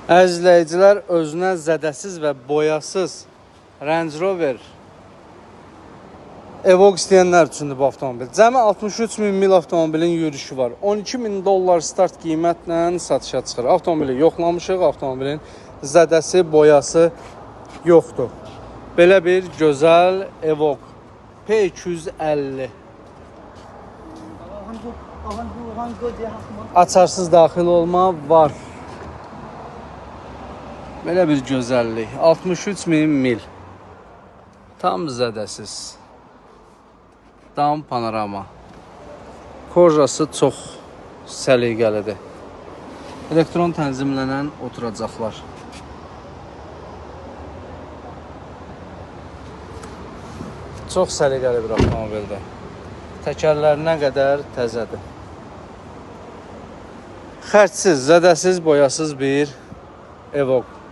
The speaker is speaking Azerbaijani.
Əzizləyicilər, özünə zədəsiz və boyasız Range Rover Evoque istəyənlər üçündür bu avtomobil. Cəmi 63.000 mil avtomobilin yürüyüşü var. 12.000 dollar start qiymətlə satışa çıxır. Avtomobili yoxlamışıq, avtomobilin zədəsi, boyası yoxdur. Belə bir gözəl Evoque P250. Açarsız daxil olma var. Belə bir gözəllik. 63.000 mil. Tam zədəsiz. Dam panorama. Korjası çox səliqəlidir. Elektron tənzimlənən oturacaqlar. Çox səliqəli bir avtomobildir. Təkərlərinə qədər təzədir. Xərcsiz, zədəsiz, boyasız bir Evoque.